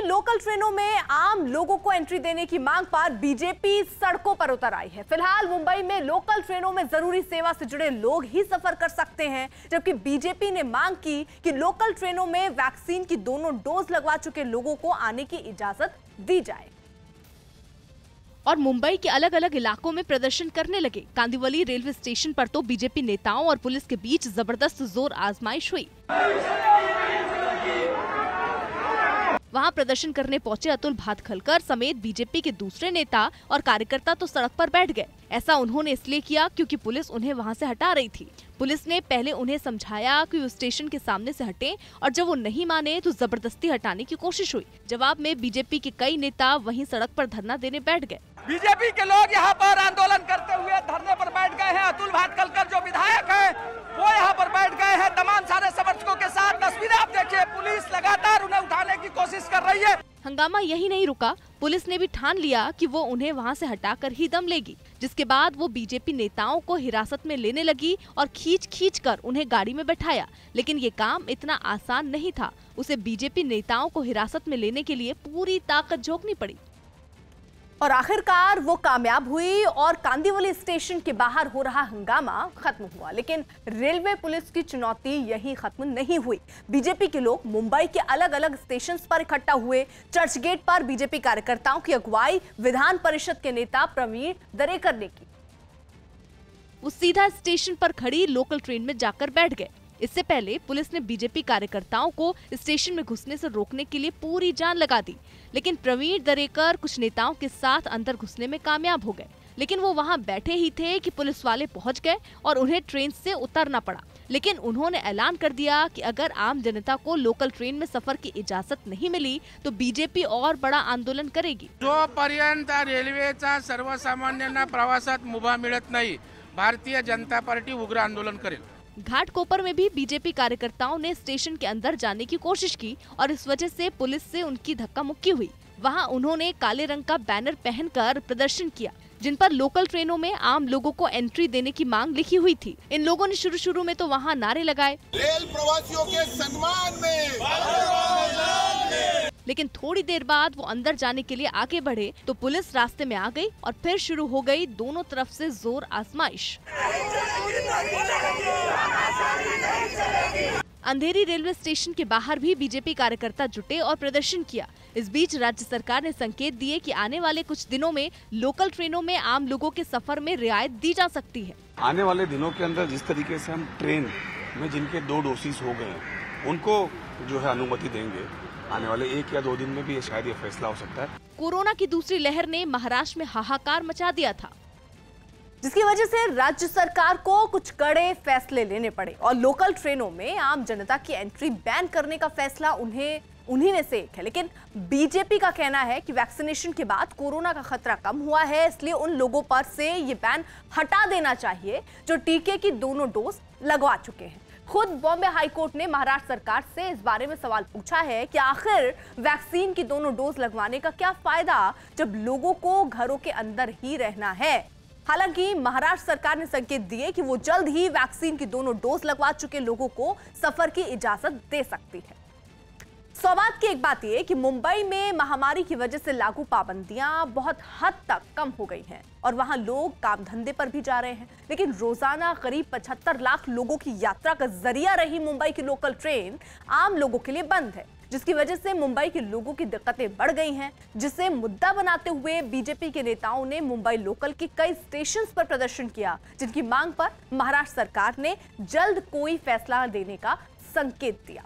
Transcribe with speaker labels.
Speaker 1: Local ट्रेनों में आम लोगों को एंट्री देने की मांग पर बीजेपी सड़कों पर उतर आई है। फिलहाल मुंबई में लोकल ट्रेनों में जरूरी सेवा से जुड़े लोग ही सफर कर सकते हैं, जबकि बीजेपी ने मांग की कि लोकल ट्रेनों में वैक्सीन की दोनों डोज लगवा चुके लोगों को आने की इजाजत दी जाए।
Speaker 2: और मुंबई के अलग अलग इलाकों में प्रदर्शन करने लगे। कांदिवली रेलवे स्टेशन पर तो बीजेपी नेताओं और पुलिस के बीच जबरदस्त जोर आजमाइश हुई। वहां प्रदर्शन करने पहुंचे अतुल भातखलकर समेत बीजेपी के दूसरे नेता और कार्यकर्ता तो सड़क पर बैठ गए। ऐसा उन्होंने इसलिए किया क्योंकि पुलिस उन्हें वहां से हटा रही थी। पुलिस ने पहले उन्हें समझाया कि वो स्टेशन के सामने से हटें और जब वो नहीं माने तो जबरदस्ती हटाने की कोशिश हुई। जवाब में बीजेपी के कई नेता वहीं सड़क पर धरना देने बैठ गए।
Speaker 3: बीजेपी के लोग यहाँ पर आंदोलन करते हुए धरने पर बैठ गए हैं। अतुल भातखलकर जो विधायक हैं वो यहाँ पर बैठ गए हैं तमाम सारे समर्थकों के साथ। तस्वीरें आप देखिए, पुलिस लगातार उन्हें उठाने की कोशिश कर रही है।
Speaker 2: हंगामा यही नहीं रुका, पुलिस ने भी ठान लिया कि वो उन्हें वहां से हटाकर ही दम लेगी, जिसके बाद वो बीजेपी नेताओं को हिरासत में लेने लगी और खींच कर उन्हें गाड़ी में बैठाया। लेकिन ये काम इतना आसान नहीं था। उसे बीजेपी नेताओं को हिरासत में लेने के लिए पूरी ताकत झोंकनी पड़ी
Speaker 1: और आखिरकार वो कामयाब हुई और कांदिवली स्टेशन के बाहर हो रहा हंगामा खत्म हुआ। लेकिन रेलवे पुलिस की चुनौती यही खत्म नहीं हुई। बीजेपी के लोग मुंबई के अलग अलग स्टेशन पर इकट्ठा हुए। चर्च गेट पर बीजेपी कार्यकर्ताओं की अगुवाई विधान परिषद के नेता प्रवीण दरेकर ने की।
Speaker 2: वो सीधा स्टेशन पर खड़ी लोकल ट्रेन में जाकर बैठ गए। इससे पहले पुलिस ने बीजेपी कार्यकर्ताओं को स्टेशन में घुसने से रोकने के लिए पूरी जान लगा दी, लेकिन प्रवीण दरेकर कुछ नेताओं के साथ अंदर घुसने में कामयाब हो गए। लेकिन वो वहां बैठे ही थे कि पुलिस वाले पहुंच गए और उन्हें ट्रेन से उतरना पड़ा। लेकिन उन्होंने ऐलान कर दिया कि अगर आम जनता को लोकल ट्रेन में सफर की इजाजत नहीं मिली तो बीजेपी और बड़ा आंदोलन करेगी।
Speaker 4: जोपर्यंत रेल्वेचा सर्वसामान्यांना प्रवासात मुभा मिळत नाही, भारतीय जनता पार्टी उग्र आंदोलन करेल।
Speaker 2: घाटकोपर में भी बीजेपी कार्यकर्ताओं ने स्टेशन के अंदर जाने की कोशिश की और इस वजह से पुलिस से उनकी धक्का मुक्की हुई। वहां उन्होंने काले रंग का बैनर पहनकर प्रदर्शन किया, जिन पर लोकल ट्रेनों में आम लोगों को एंट्री देने की मांग लिखी हुई थी। इन लोगों ने शुरू में तो वहां नारे लगाए,
Speaker 5: रेल प्रवासियों के सम्मान में।
Speaker 2: लेकिन थोड़ी देर बाद वो अंदर जाने के लिए आगे बढ़े तो पुलिस रास्ते में आ गई और फिर शुरू हो गई दोनों तरफ से जोर आजमाइश। अंधेरी रेलवे स्टेशन के बाहर भी बीजेपी कार्यकर्ता जुटे और प्रदर्शन किया। इस बीच राज्य सरकार ने संकेत दिए कि आने वाले कुछ दिनों में लोकल ट्रेनों में आम लोगों के सफर में रियायत दी जा सकती है।
Speaker 6: आने वाले दिनों के अंदर जिस तरीके से हम ट्रेन में जिनके 2 डोसेस हो गए उनको जो है अनुमति देंगे, आने वाले 1 या 2 दिन में भी शायद ये फैसला हो सकता है।
Speaker 2: कोरोना की दूसरी लहर ने महाराष्ट्र में हाहाकार मचा दिया था,
Speaker 1: जिसकी वजह से राज्य सरकार को कुछ कड़े फैसले लेने पड़े और लोकल ट्रेनों में आम जनता की एंट्री बैन करने का फैसला उन्हीं में से एक है। लेकिन बीजेपी का कहना है कि वैक्सीनेशन के बाद कोरोना का खतरा कम हुआ है, इसलिए उन लोगों पर से ये बैन हटा देना चाहिए जो टीके की दोनों डोज लगवा चुके हैं। खुद बॉम्बे हाईकोर्ट ने महाराष्ट्र सरकार से इस बारे में सवाल पूछा है कि आखिर वैक्सीन की दोनों डोज लगवाने का क्या फायदा जब लोगों को घरों के अंदर ही रहना है। हालांकि महाराष्ट्र सरकार ने संकेत दिए कि वो जल्द ही वैक्सीन की दोनों डोज लगवा चुके लोगों को सफर की इजाजत दे सकती है। सौभाग्य की एक बात यह कि मुंबई में महामारी की वजह से लागू पाबंदियां बहुत हद तक कम हो गई हैं और वहां लोग काम धंधे पर भी जा रहे हैं। लेकिन रोजाना करीब 75 लाख लोगों की यात्रा का जरिया रही मुंबई की लोकल ट्रेन आम लोगों के लिए बंद है, जिसकी वजह से मुंबई के लोगों की दिक्कतें बढ़ गई हैं, जिसे मुद्दा बनाते हुए बीजेपी के नेताओं ने मुंबई लोकल के कई स्टेशन पर प्रदर्शन किया, जिनकी मांग पर महाराष्ट्र सरकार ने जल्द कोई फैसला देने का संकेत दिया।